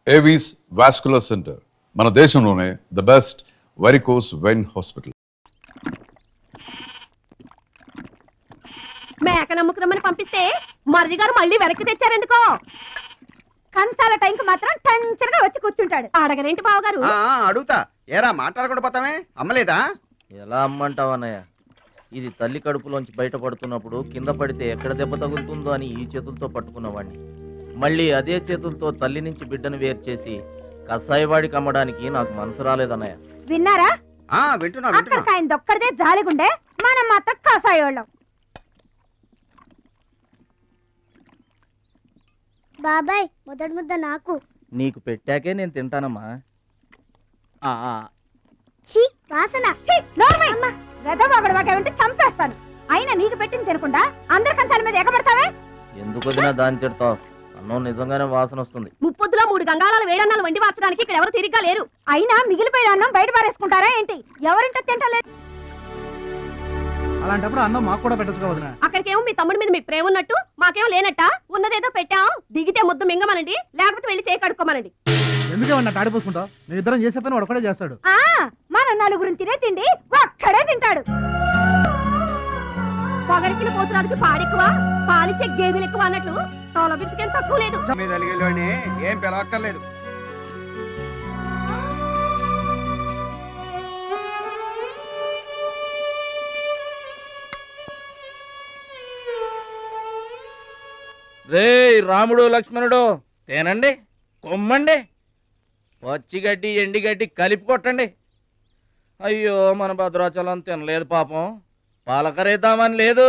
Avis vascular centre మన దేశంలోనే the best varicose vein hospital. మేక నమ్ముకురమ్మని పంపిస్తే మరిది గారు మళ్ళీ వెనక్కి తెచ్చారెందుకో. కంచాల టైంకి మాత్రం టంచరగా వచ్చి కూర్చుంటాడు. అడగరేంటి బావగారు? అడుగుతా. ఏరా మాట్లాడకుండా పోతామే, అమ్మలేదా? ఎలా అమ్మంటావు అన్నయ్య? ఇది తల్లి కడుపులోంచి బయటపడుతున్నప్పుడు కింద పడితే ఎక్కడ దెబ్బ తగులుతుందో అని ఈ చేతులతో పట్టుకున్నవాడిని. మళ్ళీ అదే చేతులతో తల్లి నుంచి బిడ్డను వేరు చేసి కసాయివాడికి అమ్మడానికి నాకు మనసు రాలేదన్నయ్య. విన్నారా? వింటున్నా. అక్కడికి ఆయన దొక్కడిదే జాలిగుండే, మనం మాత్రం కాసాయోళ్ళం. బాబాయ్ మొదటి ముద్ద నాకు. నీకు పెట్టాకే నేను తింటానమ్మా. ఛీ వాసన. వెదవాగడవాగా ఉంటే చంపేస్తాను. అయినా నీకు పెట్టింది తినకుండా అందరి కంచాల మీద ఎగబడతావే. ఎందుకు వదినా దాన్ని తిడతావు? అన్నం నిజంగానే వాసన వస్తుంది. ముప్పొద్దులో 3 గంగాళాలు వేడన్నాలు వండి మార్చడానికి ఇక్కడ ఎవరు తిరిగ్గా లేరు. అయినా మిగిలిపోయిన అన్నం బయట పారేసుకుంటారా ఏంటి? ఎవరింట తింటలేదు. అలాంటప్పుడు అన్నం మాకు కూడా పెట్టచ్చు వదినా. అక్కడికేమో మీ తమ్ముడి మీద మీకు ప్రేమ ఉన్నట్టు మాకేమో లేనట్ట. ఉన్నదేదో పెట్టాం, దిగితే ముద్దు మింగమనండి, లేకపోతే వెళ్ళి చేయి కడుక్కోమనండి. ఎందుకే వాడిని తాడిపోసుకుంటావు? మేము ఇద్దరం చేసే పని వాడు ఒకడే చేస్తాడు. మన నలుగురిని తినే తిండి ఒక్కడే తింటాడు. పొగరికిన పోతురాదికి పాడెక్కువ, పాలిచ్చే గేదెలు ఎక్కువ అన్నట్లు తోల బిడ్డకేం తక్కువ లేదు. మీద అలిగేలోని ఏం పిలవక్కర్లేదు. రే రాముడు లక్ష్మణుడు, తేనండి, కొమ్మండి, పచ్చిగడ్డి ఎండిగడ్డి కలిపి కొట్టండి. అయ్యో మన భద్రాచలం తినలేదు పాపం. పలకరేద్దామని లేదు,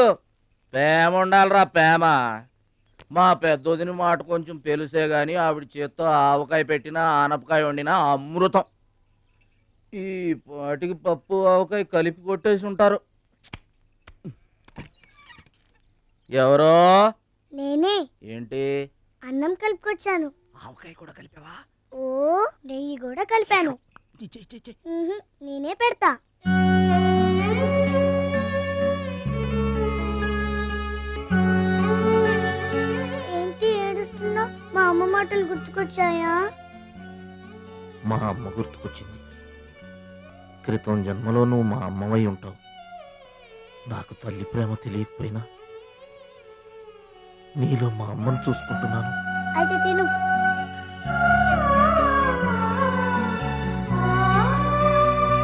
ప్రేమ ఉండాలిరా ప్రేమ. మా పెద్దోదిని మాట కొంచెం పెలుసే గాని ఆవిడ చేత్తో ఆవకాయ పెట్టినా ఆనపకాయ వండినా అమృతం. ఈ పాటికి పప్పు ఆవకాయ కలిపి కొట్టేసి ఉంటారు. ఎవరో? నేనే. ఏంటి? అన్నం కలుపుకొచ్చాను. ఆవకాయ కూడా కలిపావా? ఓ నెయ్యి కూడా కలిపాను. నేనే పెడతా. ఏంటి ఏడుస్తున్నావు? మా అమ్మ మాటలు గుర్తుకొచ్చాయా? మా అమ్మ గుర్తుకొచ్చింది. క్రితం జన్మలో నువ్వు మా అమ్మవై ఉంటావు. నాకు తల్లి ప్రేమ తెలియకపోయినా నీలో మా అమ్మను చూసుకుంటున్నాను. అయితే తిను.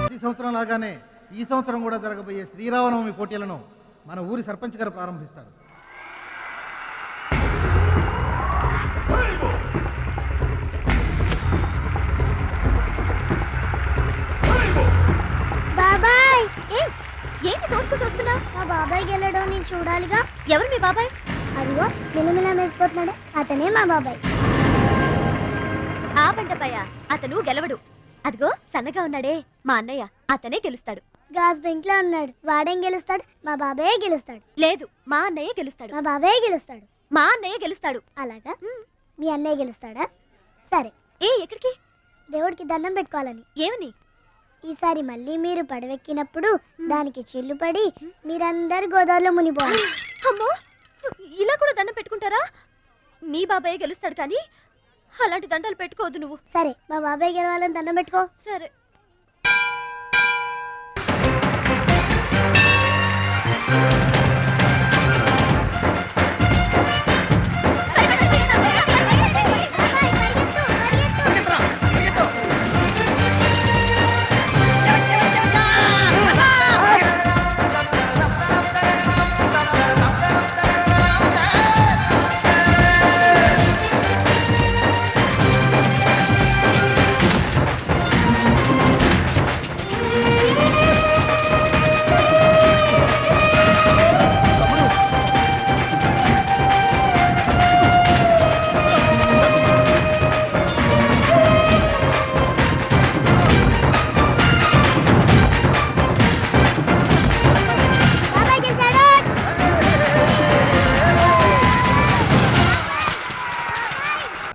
ప్రతి సంవత్సరం లాగానే ఈ సంవత్సరం కూడా జరగబోయే శ్రీరామనవమి పోటీలను మన ఊరి సర్పంచ్ గారు ప్రారంభిస్తారు. బాబాయ్ ఏంటి తోసుకుంటూ వస్తున్నావు? మా బాబాయ్ గెలడం నేను చూడాలిగా. ఎవరు మీ బాబాయ్? అదిగో మిలమిలా వేసిపోతున్నాడే, అతనే మా బాబాయ్. ఆ బండపయ్య, అతను గెలవడు. అదిగో సన్నగా ఉన్నాడే మా అన్నయ్య, అతనే గెలుస్తాడు. గాజ్ బెంక్ లో ఉన్నాడు, వాడేం గెలుస్తాడు? మా బాబాయ్ గెలుస్తాడు. లేదు, మా అన్నయ్య గెలుస్తాడు. మా బాబాయ్ గెలుస్తాడు. మా అన్నయ్య గెలుస్తాడు. అలాగా? మీ అన్నయ్య గెలుస్తాడా? సరే. ఎక్కడికి? దేవుడికి దండం పెట్టుకోవాలని. ఏమని? ఈసారి మళ్ళీ మీరు పడవెక్కినప్పుడు దానికి చిల్లు పడి మీరందరు గోదావరిలో మునిపోవాలి. అమ్మో, ఇలా కూడా దండం పెట్టుకుంటారా? నీ బాబాయ్ గెలుస్తాడు కానీ అలాంటి దండాలు పెట్టుకోవద్దు నువ్వు. సరే, మా బాబాయ్ గెలవాలని దండం పెట్టుకో. సరే.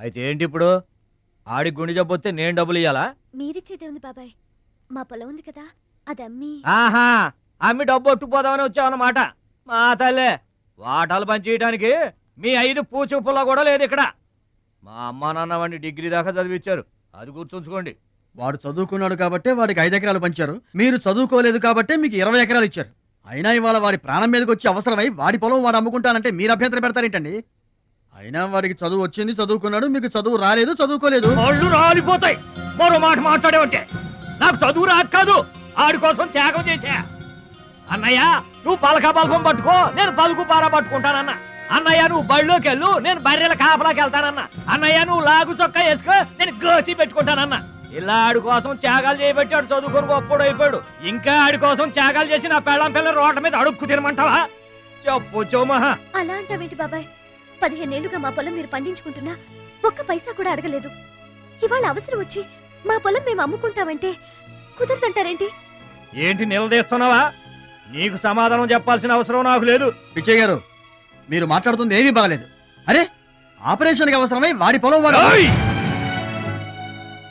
అయితే ఏంటి ఇప్పుడు? ఆడి గుండె జబ్బొస్తే నేను డబ్బులు ఇయ్యాలా? మీరిచ్చేదే ఉంది బాబాయ్, మా పొలం ఉంది కదా, అది అమ్మి. ఆహా, అమ్మి డబ్బు ఒట్టుకుపోదామని వచ్చావన్నమాట. మా తల్లే, వాటాలు పంచేయటానికి మీ 5 పూచు పుల్ల కూడా లేదు ఇక్కడ. మా అమ్మా నాన్న వాడిని డిగ్రీ దాకా చదివించారు, అది గుర్తుంచుకోండి. వాడు చదువుకున్నాడు కాబట్టే వాడికి 5 ఎకరాలు పంచారు. మీరు చదువుకోలేదు కాబట్టే మీకు 20 ఎకరాలు ఇచ్చారు. అయినా ఇవాళ వాడి ప్రాణం మీదకి వచ్చి అవసరమై వాడి పొలం వాడు అమ్ముకుంటానంటే మీరు అభ్యంతరం పెడతారేంటండి? అయినా వాడికి చదువు వచ్చింది, చదువుకున్నాడు. మీకు చదువు రాలేదు, చదువుకోలేదు. వాళ్ళు రాలిపోతాయి మరో మాట మాట్లాడేవంటే. నాకు చదువు రాక కాదు, ఆడి కోసం త్యాగం చేశా. అన్నయ్య నువ్వు పలక బల్పం పట్టుకో, నేను పలుకు పార పట్టుకుంటానన్నా. అన్నయ్య నువ్వు బళ్ళోకి వెళ్ళు, నేను బర్రెల కాపలాకి వెళ్తానన్నా. అన్నయ్య నువ్వు లాగు చొక్కా వేసుకో, నేను గోసి పెట్టుకుంటానన్నా. ఇలా ఆడి కోసం త్యాగాలు చేయబట్టి ఆడు చదువుకొని గొప్పడు అయిపోయాడు. ఇంకా ఆడి కోసం త్యాగాలు చేసి నా పెళ్ళం పిల్ల రోడ్ల మీద అడుక్కు తినమంటావా? చెప్పు చోమహా. అలా అంటావేంటి బాబాయ్? 15 ఏళ్లుగా మా పొలం మీరు పండించుకుంటున్నా ఒక్క పైసా కూడా అడగలేదు. ఇవాళ అవసరం వచ్చి మా పొలం మేము అమ్ముకుంటామంటే కుదరదంటారేంటి? ఏంటి నిలదీస్తున్నావా? నీకు సమాధానం చెప్పాల్సిన అవసరం నాకు లేదు. పిచ్చయ్య గారు, మీరు మాట్లాడుతుంది ఏమీ బాగలేదు. అరే, ఆపరేషన్కి అవసరమై వాడి పొలం వాడు. ఓయ్!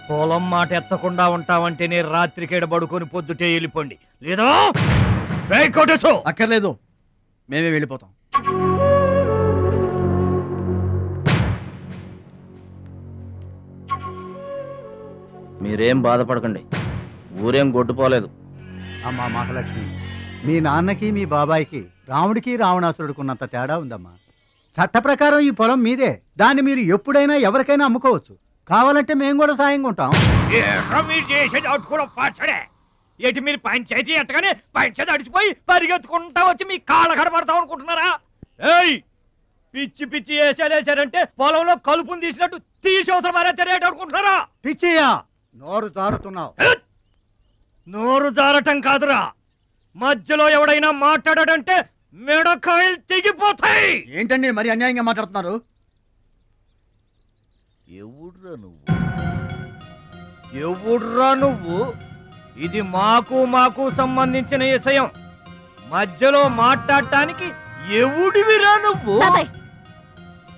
పొలం మాట ఎత్తకుండా ఉంటావంటేనే రాత్రికేడ పడుకొని పొద్దుటే వెళ్ళిపోండి, లేదా కొట్టేసు. అక్కర్లేదు, మేమే వెళ్ళిపోతాం. మీరేం బాధపడకండి, ఊరేం గొడ్డుపోలేదు. అమ్మా మహాలక్ష్మి, మీ నాన్నకి మీ బాబాయికి రాముడికి రావణాసురుడుకున్నంత తేడా ఉందమ్మా. చట్ట ప్రకారం ఈ పొలం మీదే. దాన్ని మీరు ఎప్పుడైనా ఎవరికైనా అమ్ముకోవచ్చు. కావాలంటే మేము కూడా సాయంగా ఉంటాం. మీరు చేసేది అట్టుకోవడం పాచడే. ఏంటి మీరు పంచాయతీ ఎట్టగానే పంచాయతీ అడిచిపోయి పరిగెత్తుకుంటా వచ్చి మీ కాళ్ళ కడబడతాం అనుకుంటున్నారా? ఏయ్, పిచ్చి పిచ్చి వేసారంటే పొలంలో కలుపుని తీసినట్టు తీసి అవసరం మరే తెలియట అనుకుంటున్నారా? పిచ్చియా, నోరు జారుతున్నావు. నోరు జారటం కాదురా, మధ్యలో ఎవడైనా మాట్లాడాడంటే మెడకాయలు తెగిపోతాయి. ఏంటండి మరి అన్యాయంగా మాట్లాడుతున్నారు? ఎవడ్రా నువ్వు? ఇది మాకు సంబంధించిన విషయం. మధ్యలో మాట్లాడటానికి ఎవడివిరా నువ్వు? బాబాయ్,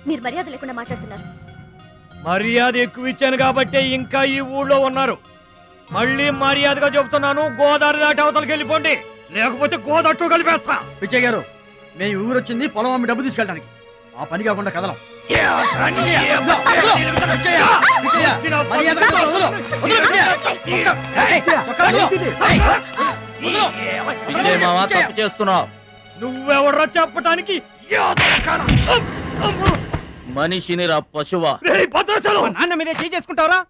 మీరు మర్యాద లేకుండా మాట్లాడుతున్నారు. మర్యాద ఎక్కువ ఇచ్చాను కాబట్టే ఇంకా ఈ ఊళ్ళో ఉన్నారు. మళ్ళీ మర్యాదగా చెబుతున్నాను, గోదావరి దాటి అవతలకి వెళ్ళిపోండి, లేకపోతే గోదట్టు కలిపేస్తా. పిచ్చయ్య గారు, మేము ఊరు వచ్చింది పొలం అమ్మి డబ్బు తీసుకెళ్ళడానికి. ఆ పని కాకుండా కదలం. తప్పు చేస్తున్నావు. నువ్వెవర్రా చెప్పటానికి? మనిషిని రా పశువా. నాన్న మీదే చేసుకుంటావరా?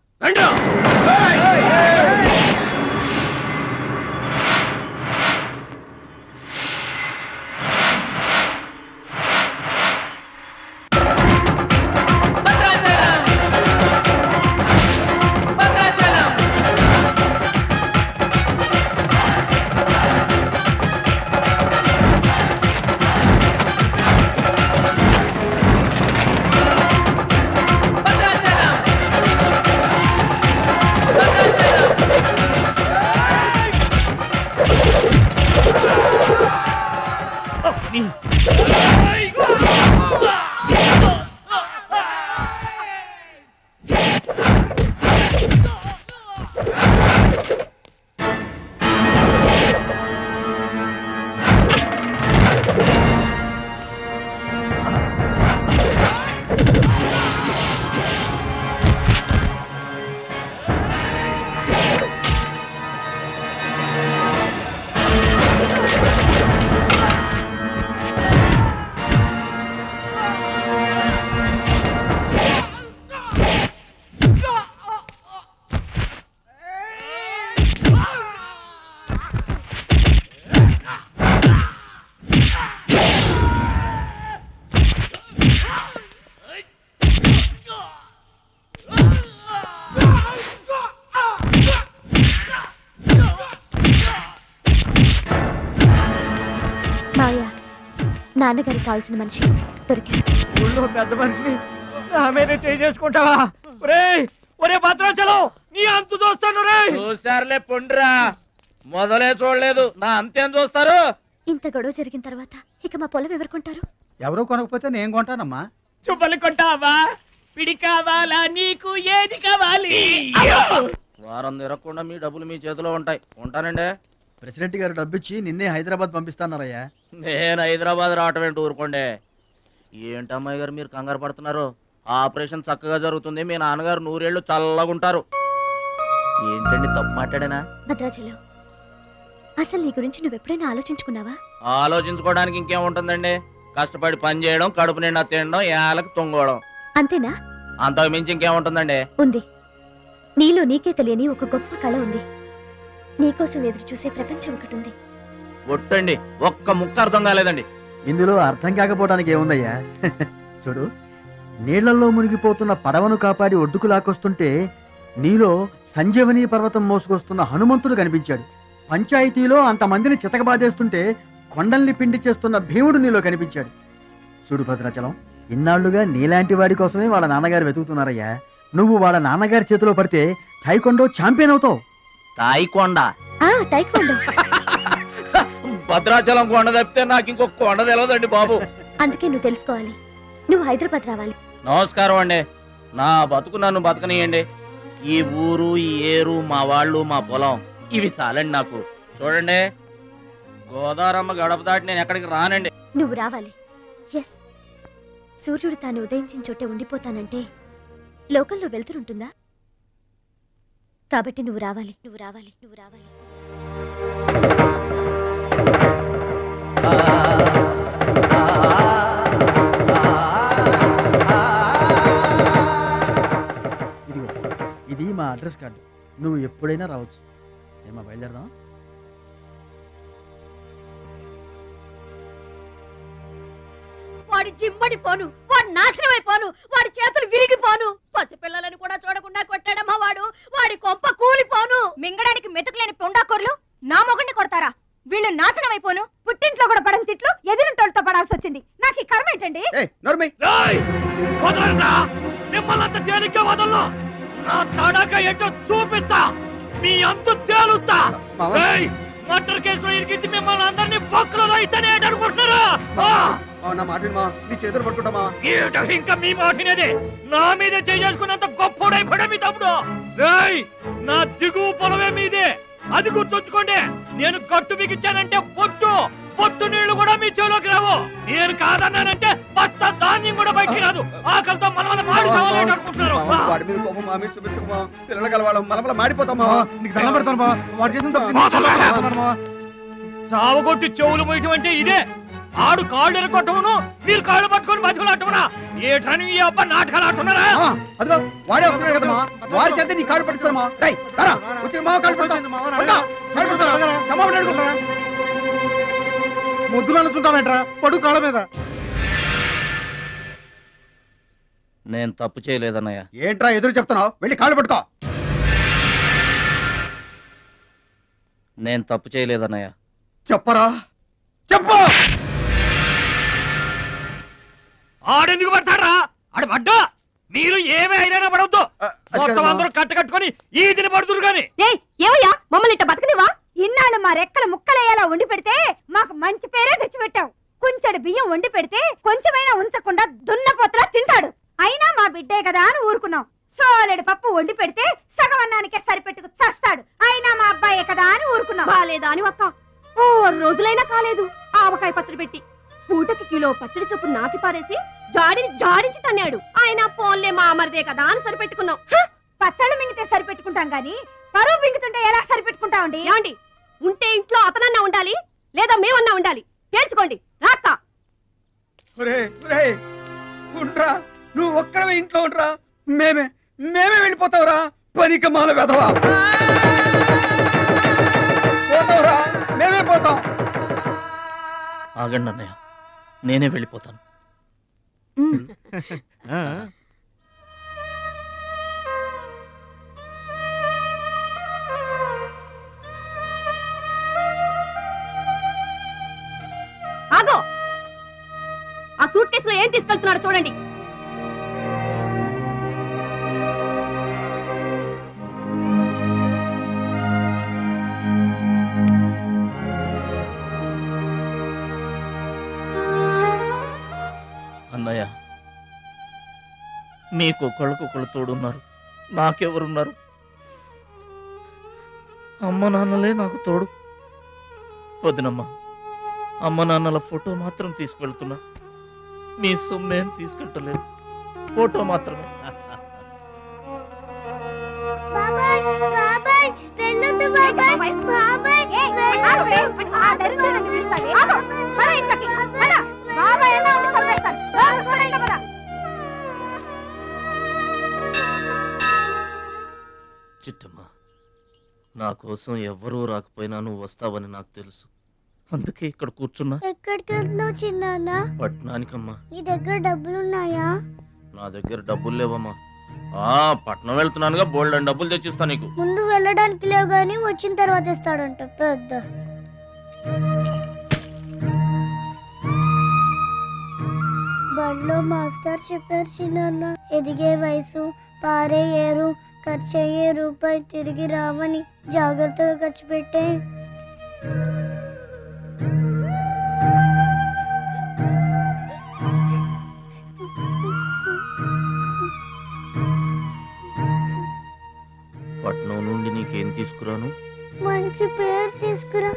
నాన్నగారికి కావాల్సిన మనిషి దొరికాడు. ఊళ్ళో పెద్ద మనిషిని నా మీదే చేసుకుంటావా? ఒరే భద్రాచలం, నీ అంతు చూస్తాను రే. చూసారులే పొండ్రా, మొదలే చూడలేదు, నా అంతేం చూస్తారు? ఇంత గొడవ జరిగిన తర్వాత ఇక మా పొలం ఎవరు కొంటారు? ఎవరూ కొనకపోతే నేను కొంటానమ్మా. చుబ్బలు కొంటావా? పిడి కావాలా? నీకు ఏది కావాలి? వారం తిరగకుండా మీ డబ్బులు మీ చేతిలో ఉంటాయి. ఉంటానండి. ప్రెసిడెంట్ గారు డబ్బిచ్చి నిన్నే హైదరాబాద్ పంపిస్తాన్నారయ్యా. నేను హైదరాబాద్ రావటం ఏంటి, ఊరుకోండి. ఏంటమ్మాయి గారు మీరు కంగారు పడుతున్నారు? ఆపరేషన్ చక్కగా జరుగుతుంది, మీ నాన్నగారు 100 ఏళ్ళు చల్లగుంటారు. ఏంటండి తప్పు మాట్లాడానా? భద్రాచలం, అసలు నీ గురించి నువ్వెప్పుడైనా ఆలోచించుకున్నావా? ఆలోచించుకోవడానికి ఇంకేముంటుందండి, కష్టపడి పని చేయడం, కడుపు నిండా తినడం, ఏళ్ళకి తొంగోవడం, అంతేనా? అంతకు మించి ఇంకేముంటుందండి? ఉంది. నీలో నీకే తెలియని ఒక గొప్ప కళ ఉంది. నీకోసం ఎదురు చూసే ప్రపంచం ఒకటి ఉంది. ఒట్టండి, ఒక్క ముక్క అర్థం కాలేదండి. ఇందులో అర్థం కాకపోవడానికి ఏముందయ్యా? చూడు, నీళ్లలో మునిగిపోతున్న పడవను కాపాడి ఒడ్డుకు లాక్కొస్తుంటే నీలో సంజీవని పర్వతం మోసుకొస్తున్న హనుమంతుడు కనిపించాడు. పంచాయతీలో అంతమందిని చితకబాదేస్తుంటే కొండల్ని పిండి చేస్తున్న భీముడు నీలో కనిపించాడు. చూడు భద్రాచలం, ఇన్నాళ్లుగా నీలాంటి వాడి కోసమే వాళ్ళ నాన్నగారు వెతుకుతున్నారయ్యా. నువ్వు వాళ్ళ నాన్నగారి చేతిలో పడితే టైకొండో ఛాంపియన్ అవుతావు. తాయికొండ? టైక్వాండో. భద్రాచలం కొండ తప్పితే నాకు ఇంకొక కొండ తెలియదండి బాబు. అందుకే నువ్వు తెలుసుకోవాలి. నువ్వు హైదరాబాద్ రావాలి. నమస్కారం అండి, నా బతుకు నన్ను బతకనియండి. ఈ ఊరు, ఈ ఏరు, మా వాళ్ళు, మా పొలం, ఇవి చాలండి నాకు. చూడండి, గోదారమ్మ గడప దాటి నేను ఎక్కడికి రానండి. నువ్వు రావాలి. ఎస్, సూర్యుడు తాను ఉదయించిన చోటే ఉండిపోతానంటే లోకంలో వెళ్తురుంటుందా? కాబట్టి నువ్వు రావాలి, నువ్వు రావాలి, నువ్వు రావాలి. ఇదిగో, ఇది మా అడ్రస్ కార్డు. నువ్వు ఎప్పుడైనా రావచ్చు. ఏమా బయలుదేరదాం? వాడి జిమ్మడిపోను, వాడు నాశనమైపోను, వాడి చేతులు విరిగిపోను, పసిపిల్లలను కూడా చూడకుండా కొట్టాడమ్మా వాడు. వాడి కొంప కూలిపోను. మింగడానికి మెతుకులేని పొండాకొర్లు నా మొగుడిని కొడతారా? వీళ్ళు నాశనం అయిపోను. పుట్టింట్లో కూడా పడని తిట్లు ఎదిరింటోళ్ళతో పడాల్సి వచ్చింది. నాకు ఈ కర్మ ఏంటండి? మిమ్మల్ని తేలిగ్గా వదలను. నా తడక ఏంటో చూపిస్తా, మీ అంతు తేలుస్తా. మర్డర్ కేసులో ఇరికించి మిమ్మల్ని అందరినీ పక్కలో ఇస్తానే అనుకుంటున్నారా? నా మాట నీ చేతులు పట్టుకుంటామా? ఇంకా మీ మాటినేదే. నా మీద చేసుకున్నంత గొప్పోడైపోయా మీ తమ్ముడు. నా దిగువ పొలమే మీదే, అది గుర్తుంచుకోండి. నేను కట్టు బిగించానంటే పొట్టు నీళ్లు కూడా మీ చెవులోకి రావు. నేను కాదన్నానంటే బస్తా ధాన్యం కూడా బయటికి రాదు. ఆకలితో మన మాడి అనుకుంటున్నారు. వాడి మీద కోపం మా మీద చూపించకమా? పిల్లలు గలవాళ్ళం మలమల మాడిపోతామా? నీకు దండం పెడతాను బా. వాడు చేసిన తప్పు సావగొట్టి చెవులు మొయటం అంటే ఇదే. ఆడు కాళ్ళు ఎరగొట్టవును, మీరు కాళ్ళు పట్టుకొని బతుకులాటమునా? ఏటని ఈ అబ్బా నాటకాలు ఆడుతున్నారా? అదిగో వాడే వస్తున్నాడు కదమ్మా, వాడి చేత నీ కాళ్ళు పట్టుతామా? వచ్చి మా కాళ్ళు పడతా ముద్దులు అనుకుంటామేట్రా, పడు కాళ్ళ మీద. నేను తప్పు చేయలేదన్నయ్య. ఏంట్రా ఎదురు చెప్తున్నావు? వెళ్ళి కాళ్ళు పట్టుకో. నేను తప్పు చేయలేదన్నయ్య. చెప్పరా, చెప్పు. ఆడెందుకు పడతారా? ఆడు పడ్డా మీరు ఏమీ అయినా పడవద్దు. మొత్తం అందరూ కట్టుకొని ఈదిని పడుతురు గాని. ఏమయ్యా మమ్మల్ని ఇట్ట బతకనివా? ఇన్నాళ్ళు మా రెక్కల ముక్కలయ్యేలా వండి పెడితే మాకు మంచి పేరే తెచ్చిపెట్టావు. కొంచెడు బియ్యం వండి పెడితే కొంచెమైనా ఉంచకుండా దున్నపోతలా తింటాడు. అయినా మా బిడ్డే కదా అని ఊరుకున్నాం. సోలెడు పప్పు వండి పెడితే సగం అన్నానికే సరిపెట్టుకు చస్తాడు. అయినా మా అబ్బాయే కదా అని ఊరుకున్నాం. బాలేదా అని ఒక్క 4 రోజులైనా కాలేదు ఆవకాయ పచ్చడి పెట్టి పూటకి కిలో పచ్చడి చొప్పు నాకి పారేసి జాడించి తన్నాడు. ఆయన పోన్లే మా అమరదే కదా అని సరిపెట్టుకున్నాం. పచ్చళ్ళు మింగితే సరిపెట్టుకుంటాం గాని పరువు మింగుతుంటే ఎలా సరిపెట్టుకుంటామండి? ఏమండి, ఉంటే ఇంట్లో అతనన్నా ఉండాలి, లేదా మేమన్నా ఉండాలి. తేల్చుకోండి. రాక్క ఉంట్రా, నువ్వు ఒక్కడవే ఇంట్లో ఉంట్రా. మేమే వెళ్ళిపోతావురా. పనికి మాల వెధవా, పోతావురా. మేమే పోతాం. ఆగండి అన్నయ్య, నేనే వెళ్ళిపోతాను. ఆగో, ఆ సూట్ కేసులో ఏం తీసుకెళ్తున్నారో చూడండి. అన్నయ్య, మీకు ఒకళ్ళకొకళ్ళు తోడున్నారు, నాకెవరున్నారు? అమ్మ నాన్నలే నాకు తోడు. వదినమ్మ, అమ్మ నాన్నల ఫోటో మాత్రం తీసుకెళ్తున్నా, మీ సొమ్మేం తీసుకెళ్ళలేదు. ఫోటో మాత్రమే. బాబాయ్ బాబాయ్ వెళ్ళొద్దు బాబాయ్ బాబాయ్ ఆ దరిద్రుడిని పిలుస్తావే? ఆగు. పద ఇంట్లోకి. పద. బాబాయ్ అన్నా ఉండి చంపేస్తాను. చూడండి పద. చిట్టమ్మ, నా కోసం ఎవ్వరూ రాకపోయినా నువ్వు వస్తావని నాకు తెలుసు. అందుకే ఇక్కడ కూర్చున్నా. ఎక్కడికి వెళ్తున్నావు చిన్నాన్న? పట్నానికమ్మా. నీ దగ్గర డబ్బులున్నాయా? నా దగ్గర డబ్బులు లేవమ్మా. పట్నం వెళ్తున్నానుగా, బోల్డెన్ డబ్బులు తెచ్చిస్తా నీకు. ముందు వెళ్ళడానికి లేవు గానీ వచ్చిన తర్వాత ఇస్తాడంట పెద్ద. బడిలో మాస్టర్ చెప్పారు చిన్నాన్న, ఎదిగే వయసు, పారే ఏరు, ఖర్చయ్యే రూపాయి తిరిగి రావని. జాగ్రత్తగా ఖర్చు పెట్టే. పట్నం నుండి నీకేం తీసుకురాను? మంచి పేరు తీసుకురా.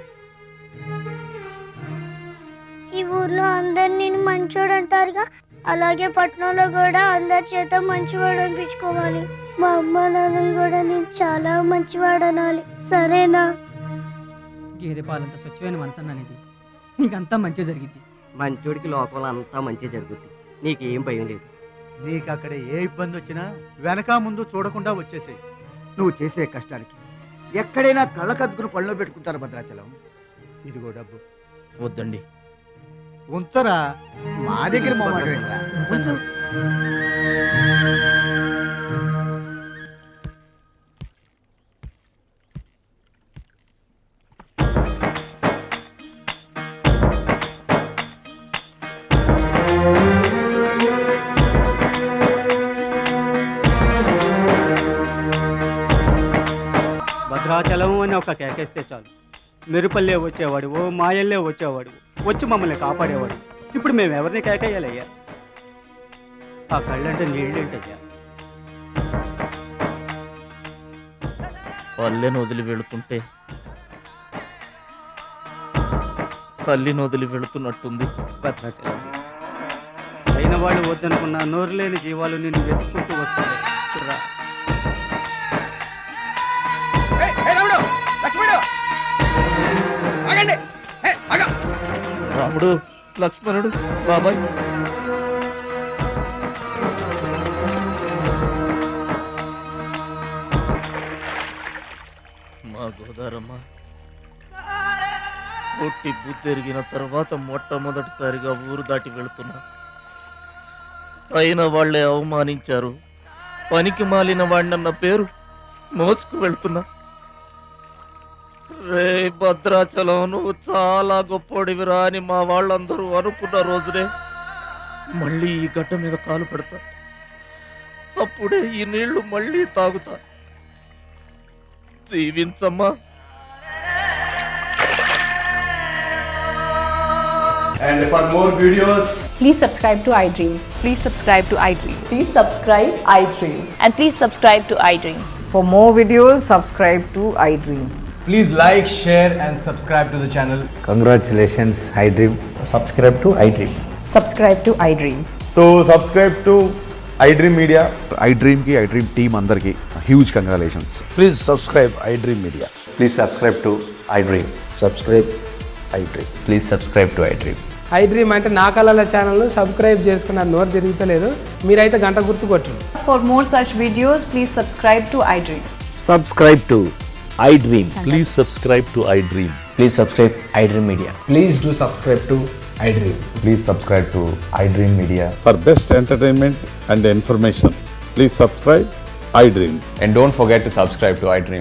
ఈ ఊర్లో అందరు నేను మంచోడు అంటారుగా, అలాగే పట్నంలో కూడా అందరి చేత మంచివాడు అనిపించుకోవాలి. మా అమ్మ నాన్నలు కూడా నేను చాలా మంచివాడు అనాలి. సరేనా? గేదె పాలంత స్వచ్ఛమైన మనసు అన్నది నీకంతా మంచి జరిగింది. మంచోడికి లోకంలో అంతా మంచి జరుగుద్ది. నీకేం భయం లేదు. నీకు అక్కడ ఏ ఇబ్బంది వచ్చినా వెనక ముందు చూడకుండా వచ్చేసేయ్. నువ్వు చేసే కష్టానికి ఎక్కడైనా కళ్ళకద్దుకుని పళ్ళలో పెట్టుకుంటారు భద్రాచలం. ఇదిగో డబ్బు వద్దండి. ఉంచరా. మా దగ్గర మొహమాటమేంట్రా? ఉంచు. భద్రాచలం అని ఒక కేకేస్తే చాలు, మెరుపల్లే వచ్చేవాడు, ఓ మాయల్లే వచ్చేవాడు, వచ్చి మమ్మల్ని కాపాడేవాడు. ఇప్పుడు మేము ఎవరిని కేకేయాలయ్యా? ఆ కళ్ళంటే నీళ్ళేంటయ్యా? పల్లెను వదిలి వెళుతుంటే తల్లిని వదిలి వెళుతున్నట్టుంది. భద్రాచలం అయిన వాళ్ళు వద్దనుకున్న నోరు లేని జీవాలు నిన్ను వెతుక్కుంటూ వస్తాయి. చూడరా. రాముడు, లక్ష్మణుడు, బాబాయ్. మా గోదారమ్మ పుట్టి బుద్ధెరిగిన తర్వాత మొట్టమొదటిసారిగా ఊరు దాటి వెళుతున్నా. అయిన వాళ్లే అవమానించారు. పనికి మాలిన వాడినన్న పేరు మోసుకు వెళ్తున్నా. రే భద్రాచలం, నువ్వు చాలా గొప్పోడివిరా అని మా వాళ్ళందరూ అనుకున్న రోజునే మళ్ళీ ఈ గడ్డ మీద కాలు పెడతా. అప్పుడే ఈ నీళ్లు మళ్ళీ తాగుతా. దీవించమ్మా. And for more videos, please subscribe to iDream. Please subscribe to iDream. Please subscribe iDream. And please subscribe to iDream. For more videos, subscribe to iDream. please like, share and subscribe to the channel. Congratulations, iDream. Subscribe to iDream. Subscribe to iDream. So subscribe to iDream Media. iDream ki iDream team andarki huge congratulations. Please subscribe iDream Media. Please subscribe to iDream. Subscribe iDream. Please subscribe to iDream. iDream అంటే నా కళల channel subscribe చేసుకున్న నోరు తిరుగుతలేదు. మీరైతే గంట గుర్తు కొట్టండి. For more such videos, please subscribe to iDream. Subscribe to iDream. Please subscribe to iDream. Please subscribe iDream Media. Please do subscribe to iDream. Please subscribe to iDream Media. For best entertainment and information, please subscribe iDream. And don't forget to subscribe to iDream.